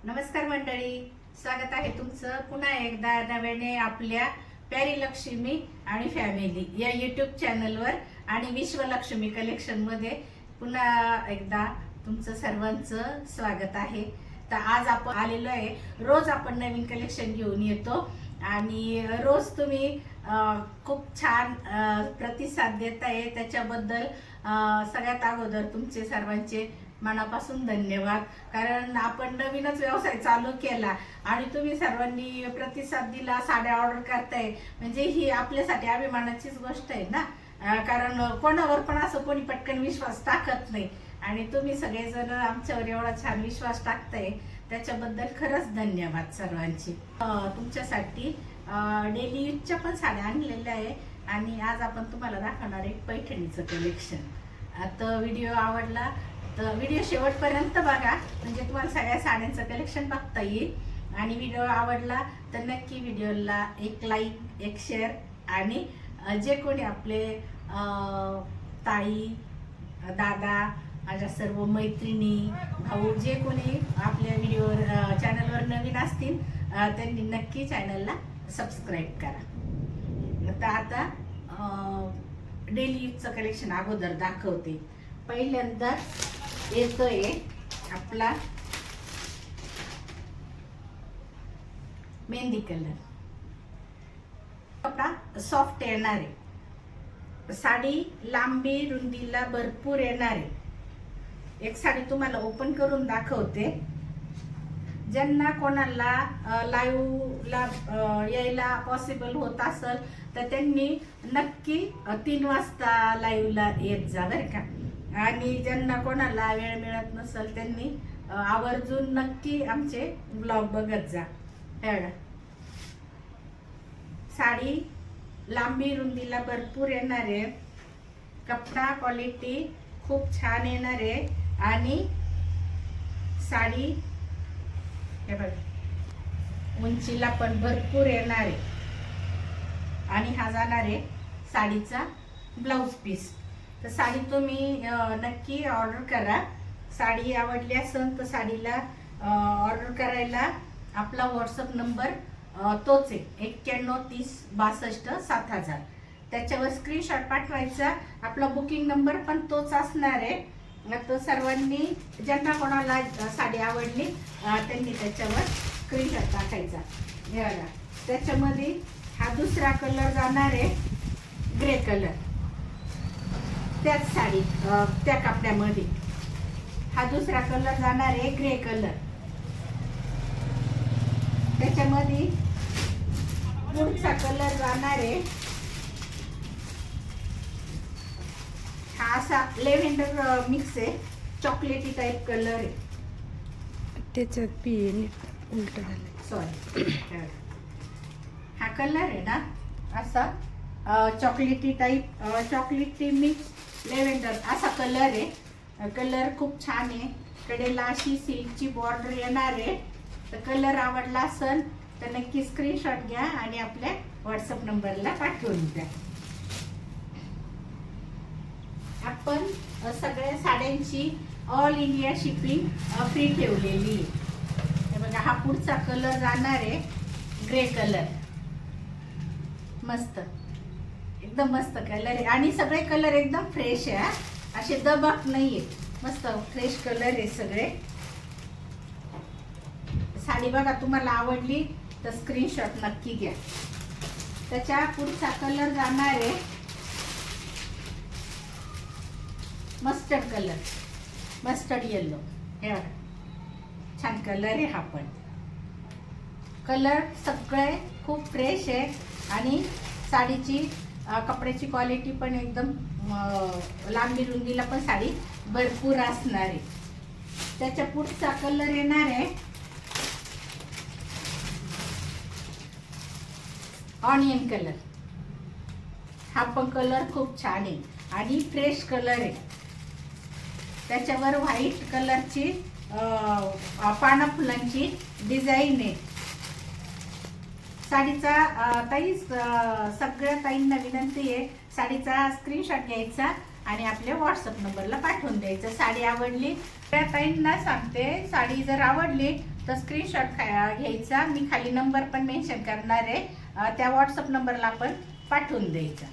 नमस्कार मंडळी, स्वागत आहे तुमचं पुन्हा एकदा नव्याने आपल्या प्यारी लक्ष्मी आणि फॅमिली या यूट्यूब चॅनलवर आणि विश्वलक्ष्मी कलेक्शन मध्ये पुन्हा एकदा तुमचं सर्वांचं स्वागत आहे। तर आज आपण आलेलो आहे, रोज आपण नवीन कलेक्शन घेऊन येतो आणि रोज तुम्ही खूप छान प्रतिसाद देताय, त्याच्याबद्दल सगळ्यात अगोदर तुमचे सर्वांचे मनापासून धन्यवाद। कारण आपण नवीनच व्यवसाय चालू केला आणि तुम्ही सर्वांनी प्रतिसाद दिला, साड्या ऑर्डर करताय म्हणजे ही आपल्यासाठी अभिमानाचीच गोष्ट आहे ना। कारण कोणावर पण असं कोणी पटकन विश्वास टाकत नाही आणि तुम्ही सगळेजण आमच्यावर एवढा छान विश्वास टाकताय, त्याच्याबद्दल खरंच धन्यवाद सर्वांची। तुमच्यासाठी डेली यूजच्या पण साड्या आणलेल्या आहे आणि आज आपण तुम्हाला दाखवणार आहे पैठणीचं कलेक्शन। आता व्हिडिओ आवडला तर व्हिडिओ शेवटपर्यंत बघा, म्हणजे तुम्हाला सगळ्या साड्यांचं कलेक्शन बघता येईल। आणि व्हिडिओ आवडला तर नक्की व्हिडिओला एक लाईक, एक शेअर आणि जे कोणी आपले ताई, दादा, माझ्या सर्व मैत्रिणी, भाऊ जे कोणी आपल्या व्हिडिओवर चॅनलवर नवीन असतील त्यांनी नक्की चॅनलला सबस्क्राईब करा। तर आता डेली यूजचं कलेक्शन अगोदर दाखवते। पहिल्यांदा येतोय आपला मेहंदी कलर, कपडा सॉफ्ट येणार आहे, साडी लांबी रुंदीला भरपूर येणार आहे। एक साडी तुम्हाला ओपन करून दाखवते। ज्यांना कोणाला लाईव्हला यायला पॉसिबल होत असेल तर त्यांनी नक्की 3 वाजता लाईव्हला येत जा बरं का। आणि ज्यांना कोणाला वेळ मिळत नसेल त्यांनी आवर्जून नक्की आमचे ब्लॉग बघत जा। साडी लांबी रुंदीला भरपूर येणार आहे, कपडा क्वालिटी खूप छान येणार आहे आणि साडी हे बघा उंचीला पण भरपूर येणार आहे आणि हा जाणार आहे साडीचा ब्लाउज पीस। तर साडी तुम्ही नक्की ऑर्डर करा। साडी आवडली असेल तर साडीला ऑर्डर करायला आपला व्हॉट्सअप नंबर तोच आहे 91 30 62 7000, त्याच्यावर स्क्रीनशॉट पाठवायचा। आपला बुकिंग नंबर पण तोच असणार आहे। तर सर्वांनी ज्यांना कोणाला साडी आवडली त्यांनी त्याच्यावर स्क्रीनशॉट टाकायचा। हे बघा त्याच्यामध्ये हा दुसरा कलर जाणार आहे ग्रे कलर, त्याच साडी त्या कपड्यामध्ये हा दुसरा कलर जाणार आहे ग्रे कलर। त्याच्यामध्ये पुढचा कलर जाणार आहे हा असा लेव्हेंडर मिक्स आहे, चॉकलेटी टाइप कलर आहे। त्याच्यात पी उलट झालं, सॉरी हा कलर आहे ना असा चॉकलेटी टाइप, चॉकलेटी मिक्स लेव्हेंडर असा कलर आहे। कलर खूप छान आहे, कडेला अशी सिल्कची बॉर्डर येणार आहे। तर कलर आवडला असेल तर नक्की स्क्रीनशॉट घ्या आणि आपल्या व्हॉट्सअप नंबरला पाठवून द्या। आपण सगळ्या साड्यांची ऑल इंडिया शिपिंग फ्री ठेवलेली आहे। बघा हा पुढचा कलर जाणार आहे ग्रे कलर, मस्त एकदम मस्त कलर आहे आणि सगळे कलर एकदम फ्रेश आहे, असे दबक नाहीये, मस्त फ्रेश कलर आहे सगळे। साडी बघा तुम्हाला आवडली तर स्क्रीनशॉट नक्की घ्या। त्याच्या पुढचा कलर जाणार आहे मस्टर्ड कलर, मस्टर्ड येलो। हे बघा छान कलर आहे हा पण, कलर सगळे खूप फ्रेश आहे आणि साडीची कपड्याची क्वालिटी पण एकदम लांबी रुंदीला पण साडी भरपूर असणार आहे। त्याच्या पुढचा कलर येणार आहे ऑनियन कलर, हा पण कलर खूप छान आहे आणि फ्रेश कलर आहे। त्याच्यावर व्हाईट कलरची पाना फुलांची डिझाईन आहे। साडीचा ताई सगळ्या ताईंना विनंती आहे, साडीचा स्क्रीनशॉट घ्यायचा आणि आपल्या व्हॉट्सअप नंबरला पाठवून द्यायचं। साडी आवडली त्या ताईंना सांगते, साडी जर आवडली तर स्क्रीनशॉट घ्यायचा, मी खाली नंबर पण मेन्शन करणार आहे, त्या व्हॉट्सअप नंबरला आपण पाठवून द्यायचा.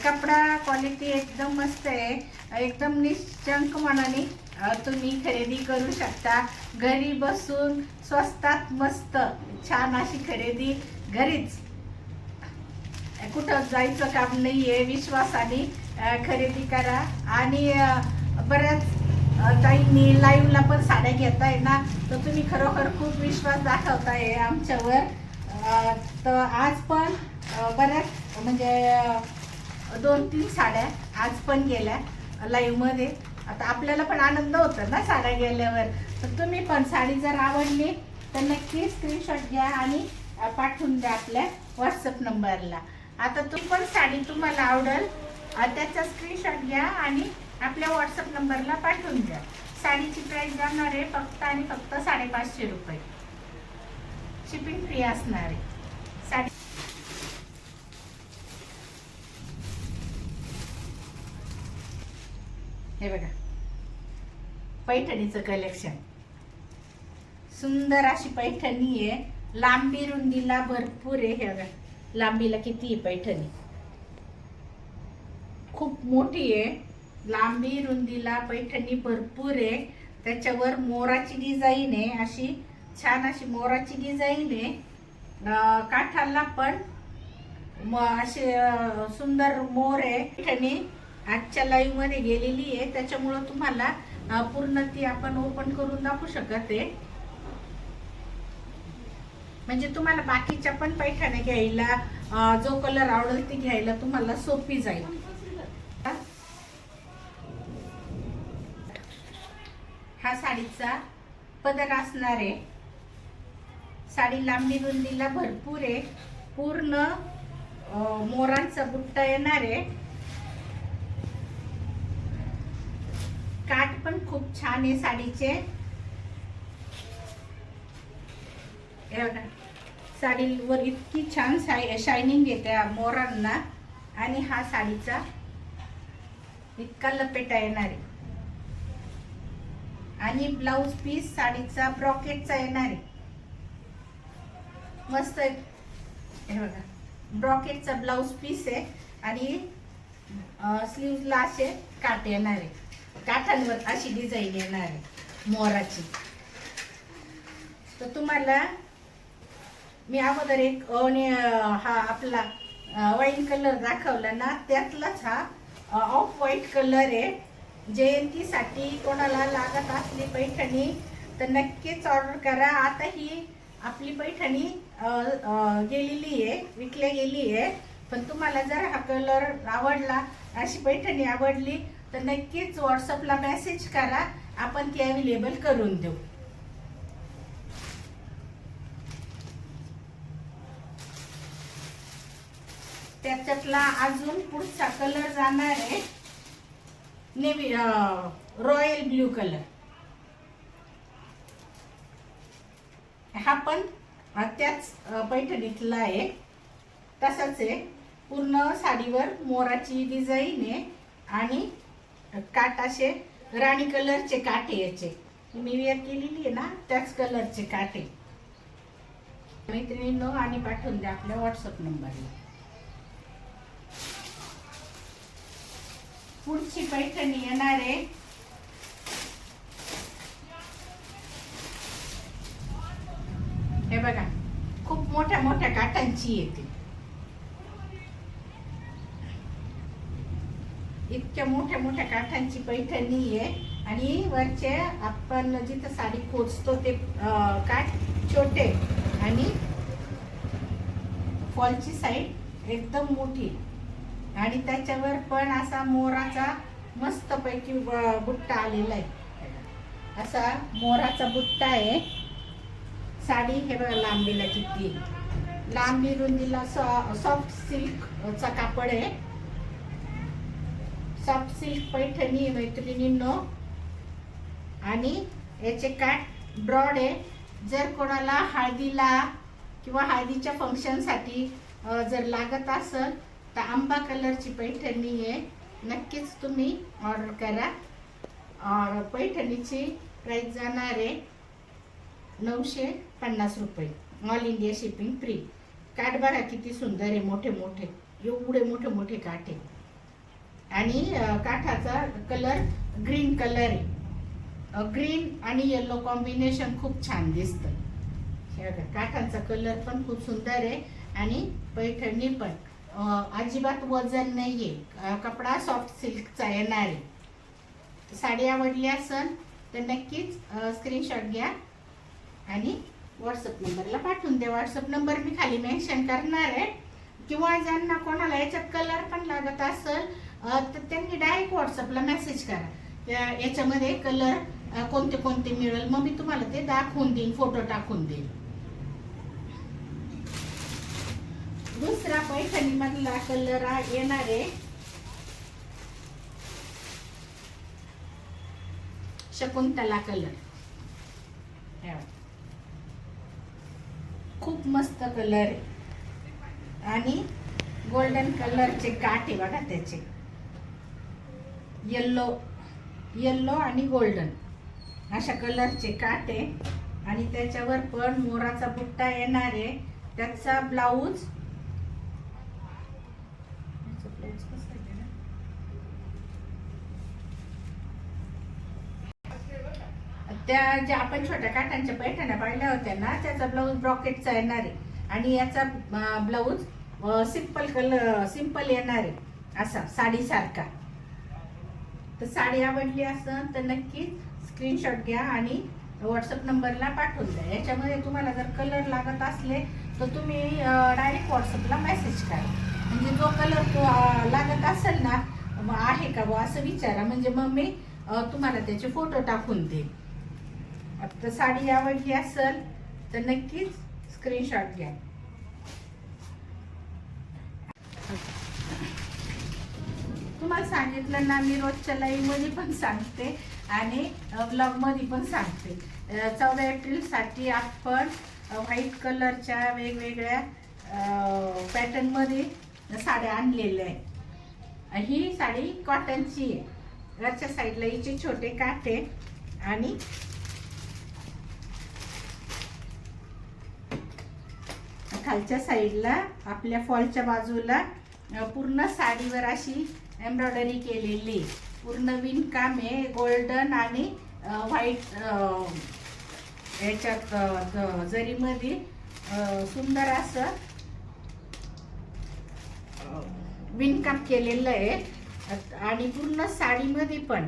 कपडा क्वालिटी एकदम मस्त आहे, एकदम निश्चंक मनाने तुम्ही खरेदी करू शकता. घरी बसून स्वस्तात मस्त छान अशी खरेदी घरीच, कुठं जायचं काम नाहीये, विश्वासाने खरेदी करा. आणि बऱ्याच ताईंनी लाईव्हला पण साड्या घेताय ना, तर तुम्ही खरोखर खूप विश्वास दाखवताय आमच्यावर. तर आज पण बऱ्याच म्हणजे 2-3 साड्या आज पण गेल्या लाईव्हमध्ये. आता आपल्याला पण आनंद होतो ना साड्या गेल्यावर. तर तुम्ही पण साडी जर आवडली तर नक्की स्क्रीनशॉट घ्या आणि पाठवून द्या आपल्या व्हॉट्सअप नंबरला. आता तुम्ही पण साडी तुम्हाला आवडेल त्याचा स्क्रीनशॉट घ्या आणि आपल्या व्हॉट्सअप नंबरला पाठवून द्या. साडीची प्राइस जाणार आहे फक्त आणि फक्त 550 रुपये. शिपिंग फ्री असणार आहे. साडी हे बघा, पैठणीचं कलेक्शन. सुंदर अशी पैठणी आहे, लांबी रुंदीला भरपूर आहे. हे बघा लांबीला किती आहे पैठणी, खूप मोठी आहे. लांबी रुंदीला पैठणी भरपूर आहे. त्याच्यावर मोराची डिझाईन आहे, अशी छान अशी मोराची डिझाईन आहे. काठाला पण असे सुंदर मोर आहे. पैठणी आजच्या लाईव्ह मध्ये गेलेली आहे, त्याच्यामुळं तुम्हाला पूर्ण ती आपण ओपन करून दाखवू शकत आहे. म्हणजे तुम्हाला बाकीच्या पण पैठण्या घ्यायला जो कलर आवडेल ती घ्यायला तुम्हाला सोपी जाईल. हा साडीचा पदर असणार आहे. साडी लांबी रुंदीला भरपूर आहे, पूर्ण मोरांचा बुट्टा येणार आहे. काठ पण खूप छान आहे साडीचे. साडीवर इतकी छान शायनिंग येते मोरांना. आणि हा साडीचा इतका लपेटा येणार आहे. आणि ब्लाउज पीस साडीचा ब्रॉकेटचा येणार आहे. मस्त आहे. हे बघा ब्रॉकेटचा ब्लाउज पीस आहे आणि स्लीव्हला असे काठ येणार आहे. काठांवर अशी डिझाईन येणार आहे मोराची. तर तुम्हाला मी अगोदर एक हा आपला वाईन कलर दाखवला ना, त्यातलाच हा ऑफ व्हाईट कलर आहे. जयंतीसाठी कोणाला लागत असली पैठणी तर नक्कीच ऑर्डर करा. आता ही आपली पैठणी गेलेली आहे, विकल्या गेली आहे. पण तुम्हाला जर हा कलर आवडला, अशी पैठणी आवडली तर नक्कीच व्हॉट्सअपला मेसेज करा, आपण ती अवेलेबल करून देऊ. त्याच्यातला अजून पुढचा कलर जाणार आहे नेव्ही रॉयल ब्ल्यू कलर. हा पण त्याच पैठणीतला आहे, तसाच आहे. पूर्ण साडीवर मोराची डिझाईन आहे आणि काठ असे राणी कलरचे काटे याचे. मी वेअर केलेली आहे ना, त्याच कलरचे काटे. मैत्रिणींनो आणि पाठवून द्या आपल्या व्हॉट्सअप नंबरला. पुढची पैठणी येणार आहे हे बघा, खूप मोठ्या मोठ्या काठांची येते. इतक्या मोठ्या मोठ्या काठांची पैठणी आहे. आणि वरचे आपण जिथं साडी खोचतो ते काठ छोटे आणि फॉलची साईड एकदम मोठी. आणि त्याच्यावर पण असा मोराचा मस्त पैकी बुट्टा आलेला आहे. असा मोराचा बुट्टा आहे. साडी हे बघा लांबीला किती, लांबी रुंदीला सॉफ्ट सिल्कचा कापड आहे. सॉफ्ट सिल्क पैठणी मैत्रिणींनो. आणि याचे काठ ब्रॉड आहे. जर कोणाला हळदीला किंवा हळदीच्या फंक्शनसाठी जर लागत असेल तर आंबा कलरची पैठणी आहे, नक्कीच तुम्ही ऑर्डर करा. पैठणीची प्राइस जाणार आहे 950 रुपये, ऑल इंडिया शिपिंग फ्री. काठ बघा किती सुंदर आहे, मोठे मोठे, एवढे मोठे मोठे काठ आहे. आणि काठाचा कलर ग्रीन कलर आहे. ग्रीन आणि येलो कॉम्बिनेशन खूप छान दिसतं. हे बघा, काठाचा कलर पण खूप सुंदर आहे आणि पैठणी पण अजिबात वजन नाहीये. कपडा सॉफ्ट सिल्कचा येणार आहे. साडी आवडली असेल तर नक्कीच स्क्रीनशॉट घ्या आणि व्हॉट्सअप नंबरला पाठवून द्या. व्हॉट्सअप नंबर मी खाली मेन्शन करणार आहे. किंवा ज्यांना कोणाला याच्यात कलर पण लागत असेल तर त्यांनी डायरेक्ट व्हॉट्सअपला मेसेज करा. याच्यामध्ये कलर कोणते कोणते मिळेल, मग मी तुम्हाला ते दाखवून देईन, फोटो टाकून देईन. दुसरा पैठणी मधला कलर येणार आहे शकुंतला कलर. खूप मस्त कलर आहे आणि गोल्डन कलरचे काठ आहे बघा त्याचे, येल्लो येल्लो आणि गोल्डन अशा कलरचे काठ आहे. आणि त्याच्यावर पण मोराचा बुट्टा येणार आहे. त्याचा ब्लाऊज त्या ज्या आपण छोट्या काठांच्या पैठण्या पाहिल्या होत्या ना, त्याचा ब्लाऊज ब्रॉकेटचा येणार आहे. आणि याचा ब्लाऊज सिंपल येणार आहे, असा साडीसारखा. तर साडी आवडली असेल तर नक्की स्क्रीनशॉट घ्या आणि व्हॉट्सअप नंबरला पाठवून द्या. याच्यामध्ये तुम्हाला जर कलर लागत असले तर तुम्ही डायरेक्ट व्हॉट्सअपला मेसेज करा. म्हणजे जो कलर लागत असेल ना, आहे का बुवा असं विचारा, म्हणजे मग मी तुम्हाला त्याचे फोटो टाकून देईन. आता साडी आवडली असेल तर नक्कीच स्क्रीनशॉट घ्या. तुम्हाला सांगितलं ना, मी रोजच्या लाईव्ह मध्ये पण सांगते आणि ब्लॉग मध्ये पण सांगते. 14 एप्रिल साठी आपण व्हाईट कलरच्या वेगवेगळ्या पॅटर्न मध्ये साड्या आणलेल्या आहे. ही साडी कॉटनची आहे. वरच्या साईडला हिचे छोटे काठ आहे आणि खालच्या साईडला आपल्या फॉलच्या बाजूला पूर्ण साडीवर अशी एम्ब्रॉयडरी केलेली, पूर्ण विणकाम आहे. गोल्डन आणि व्हाईट याच्यात जरीमध्ये सुंदर असं विणकाम केलेलं आहे. आणि पूर्ण साडीमध्ये पण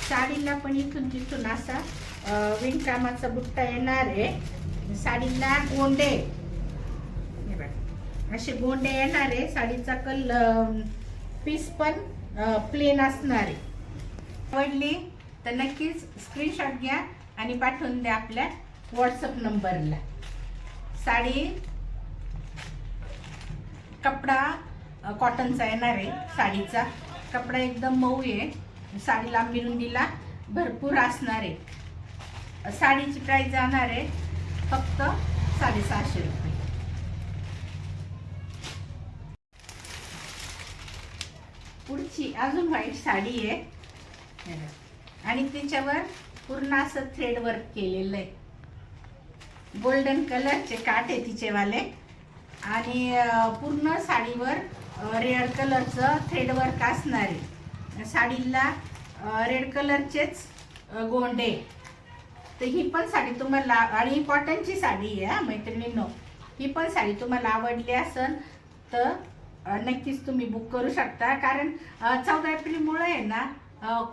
साडीला पण इथून तिथून असा विणकामाचा बुट्टा येणार आहे. साडीला गोंडे असे गोंडे येणार आहे. साडीचा पीस पण प्लेन असणार आहे. आवडली तर नक्कीच स्क्रीनशॉट घ्या आणि पाठवून द्या आपल्या व्हॉट्सअप नंबरला. साडी कपडा कॉटनचा येणार आहे. साडीचा कपडा एकदम मऊ आहे. साडी लांबी रुंदीला भरपूर असणार आहे. साडीची प्राइस जाणार आहे फक्त 650 रुपये. पुढची अजून व्हाईट साडी आहे आणि त्याच्यावर पूर्ण असं थ्रेड वर्क केलेलं आहे. गोल्डन कलरचे काठ आहे तिचेवाले आणि पूर्ण साडीवर रेड कलरचं थ्रेड वर्क असणार आहे. साडीला रेड कलरचेच गोंडे. तर ही पण साडी तुम्हाला, आणि कॉटनची साडी आहे मैत्रिणींनो, ही पण साडी तुम्हाला आवडली असेल तर नक्कीच तुम्ही बुक करू शकता. कारण 14 एप्रिलमुळे आहे ना,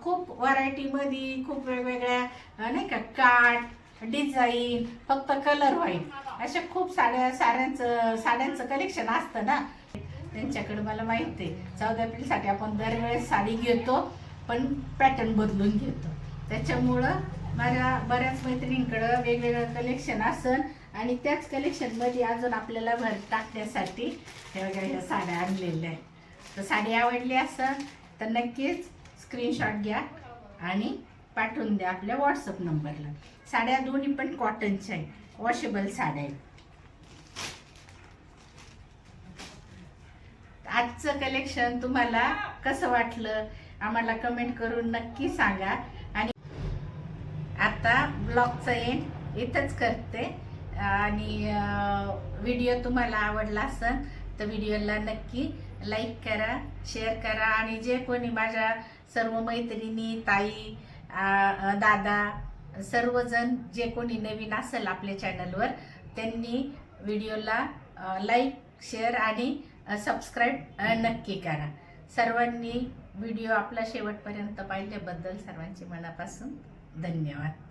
खूप व्हरायटीमध्ये खूप वेगवेगळ्या नाही का काठ डिझाईन, फक्त कलर व्हाईट अशा खूप साड्यांचं कलेक्शन असतं ना त्यांच्याकडे. मला माहिती आहे 14 एप्रिलसाठी आपण दरवेळेस साडी घेतो पण पॅटर्न बदलून घेतो. त्याच्यामुळं माझ्या बऱ्याच मैत्रिणींकडं वेगवेगळं कलेक्शन असेल आणि त्याच कलेक्शनमध्ये अजून आपल्याला भर टाकण्यासाठी हे वगैरे साड्या आणलेल्या आहेत. तर साडी आवडली असेल तर नक्कीच स्क्रीनशॉट घ्या आणि पाठवून द्या आपल्या व्हॉट्सअप नंबरला. साड्या दोन्ही पण कॉटनच्या आहेत, वॉशेबल साड्या आहेत. आजचं कलेक्शन तुम्हाला कसं वाटलं आम्हाला कमेंट करून नक्की सांगा. आणि आता ब्लॉगचं एंड इथंच करते. आणि व्हिडिओ तुम्हाला आवडला असेल तर व्हिडिओला नक्की लाईक करा, शेअर करा. आणि जे कोणी माझ्या सर्व मैत्रिणी, ताई, दादा, सर्वजण जे कोणी नवीन असेल आपल्या चॅनलवर त्यांनी व्हिडिओला लाईक, शेअर आणि सबस्क्राईब नक्की करा. सर्वांनी व्हिडिओ आपला शेवटपर्यंत पाहिल्याबद्दल सर्वांचे मनापासून धन्यवाद.